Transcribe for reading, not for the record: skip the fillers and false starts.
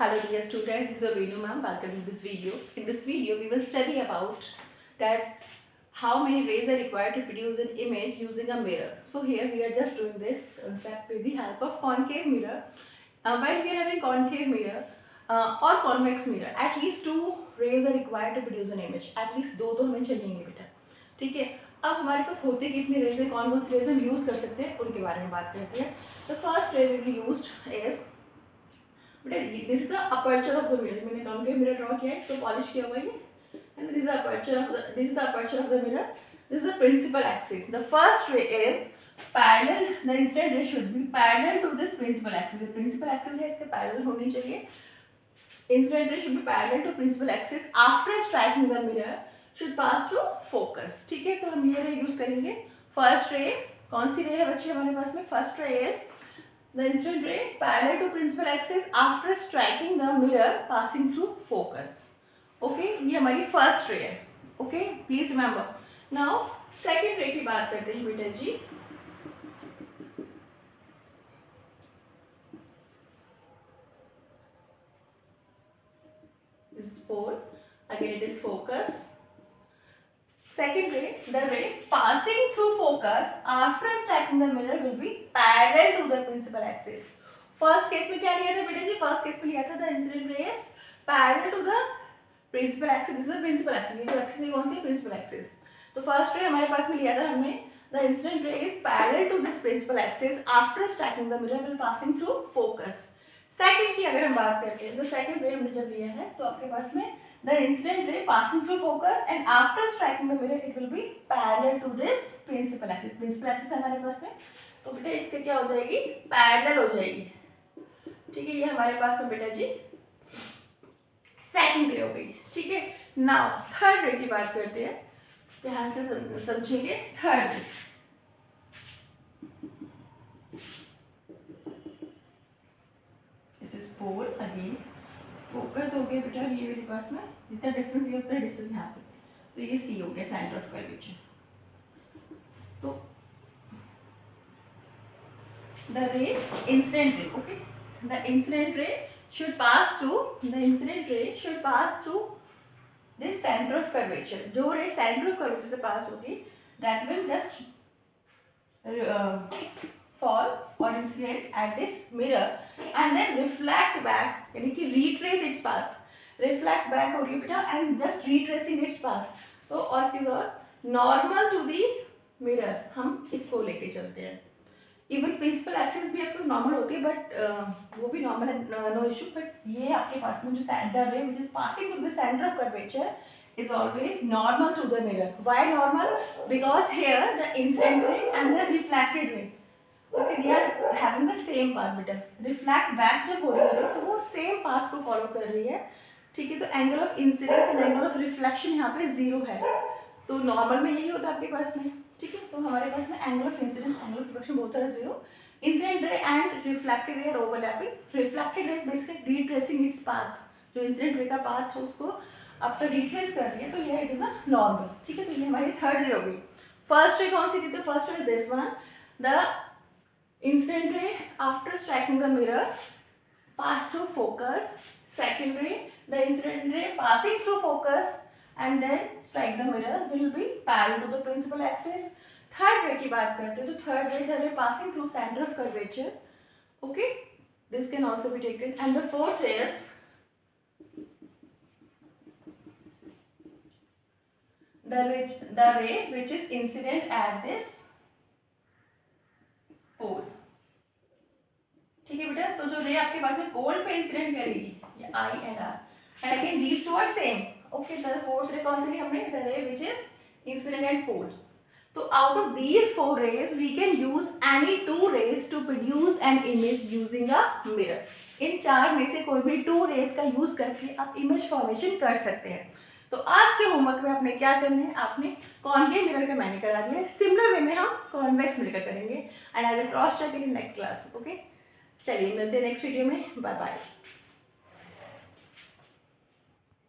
Hello dear students, this is Renu ma'am. Welcome to this video. In this video, we will study about that how many rays are required to produce an image using a mirror. So here we are just doing this concept with the help of concave mirror. When we are having concave mirror or convex mirror, at least two rays are required to produce an image. At least दो तो हमें चाहिए बेटा, ठीक है. अब हमारे पास होते कितने रेज है, कौन कौन से रेज हम यूज कर सकते हैं, उनके बारे में बात करते हैं. The first ray will be used is this is the aperture of the mirror. मैंने कॉन्केव मिरर ड्रॉ किया है तो पॉलिश किया हुआ है and this is the aperture of the mirror. This is the principal axis. The first ray is parallel, the incident ray should be parallel to this principal axis. The principal axis है इसके parallel होनी चाहिए. Incident ray should be parallel to principal axis. After striking the mirror should pass through focus. ठीक है, तो हम ये रे यूज करेंगे. फर्स्ट रे कौन सी रे है बच्चे हमारे पास में? First ray is the incident ray parallel to principal axis after striking the mirror passing through focus. Okay, ये हमारी फर्स्ट रे है. Okay, please remember. Now second रे की बात करते हैं बेटा जी. This is pole. Again it is focus. Second ray, the ray passing through focus after striking the mirror will be parallel to the principal axis. First case में क्या लिया था बेटा जी? फर्स्ट केस में लिया था the incident ray is parallel to the principal axis. This is the principal axis. ये जो axis है कौन सी है? Principal axis. तो फर्स्ट रे हमारे पास में लिया था हमने the incident ray is parallel to this principal axis after striking the mirror while passing through focus. Second की अगर हम बात करते हैं तो सेकंड रे हमने जब लिया है तो आपके पास में the incident ray passing through focus and after striking the mirror it will be parallel to this principal axis. Principal axis है हमारे पास में, तो बेटा इसके क्या हो जाएगी? पैरेलल हो जाएगी. ठीक है, ये हमारे पास में बेटा जी सेकंड रे हो गई. ठीक है, नाउ थर्ड रे की बात करते हैं. ध्यान से समझिए. Third ray, this is pole. Again focus हो गया बेटा ये मेरे पास में. जितना डिस्टेंस ये उतना डिस्टेंस यहाँ पे, तो ये सी हो गया सेंटर ऑफ कर्वेचर. तो the ray incident ray, okay, the incident ray should pass through, the incident ray should pass through this centre of curvature. जो रे सेंटर ऑफ कर्वेचर से पास होगी that will just fall or incident at this mirror and then reflect back, यानी कि retrace its path. reflect back हो रही है बेटा and just retracing its path. तो और किस और normal to the mirror हम इसको लेके चलते हैं. इवन प्रिंसिपल एक्सिस भी आपको नॉर्मल होती है बट वो भी नॉर्मल है, नो इशू. बट ये आपके पास में जो the ray which is passing through the centre of curvature is always normal to the mirror. Why normal? Because here the incident ray and the reflected ray, okay, they are having the same path बेटा. Reflect back जब हो रही है तो वो same path को follow कर रही है. ठीक है, तो angle of incidence and angle of reflection यहाँ पे जीरो है. तो नॉर्मल में यही होता है आपके पास में. ठीक है, तो हमारे पास में angle of incidence angle of reflection बहुत है zero. Incident ray and reflected ray are overlapping. Reflected ray is basically retracing its path. जो इंसिडेंट रे का पाथ है उसको अब तो रिट्रेस कर रही है, तो ये इट इज अ नॉर्मल. ठीक है, तो ये हमारी थर्ड रे हो गई. फर्स्ट रे कौन सी थी? तो first ray is this one, the incident ray after striking the mirror pass through focus. Second ray, the incident ray passing through focus and then strike the mirror will be parallel to the principal axis. Third ray की बात करते हैं तो third ray, the ray passing through center of curvature. Okay, this can also be taken. And the fourth is the ray which is incident at this पोल. ठीक है बेटा, तो जो रे आपके पास में पोल पे इंसिडेंट करेगी ये i and r and again these two are same. Okay, the fourth ray कौन सी ली हमने? The ray which is incident at pole. तो out of these four rays we can use any two rays to produce an image using a mirror. इन चार में से कोई भी टू रेज का यूज करके आप इमेज फॉर्मेशन कर सकते हैं. तो आज के होमवर्क में आपने क्या करना है? आपने कॉन्केव मिरर का मैंने करा दिया है. सिमिलर वे में हम कॉन्वेक्स मिरर का करेंगे and I will cross check in next class. Okay, चलिए मिलते हैं नेक्स्ट वीडियो में. Bye bye.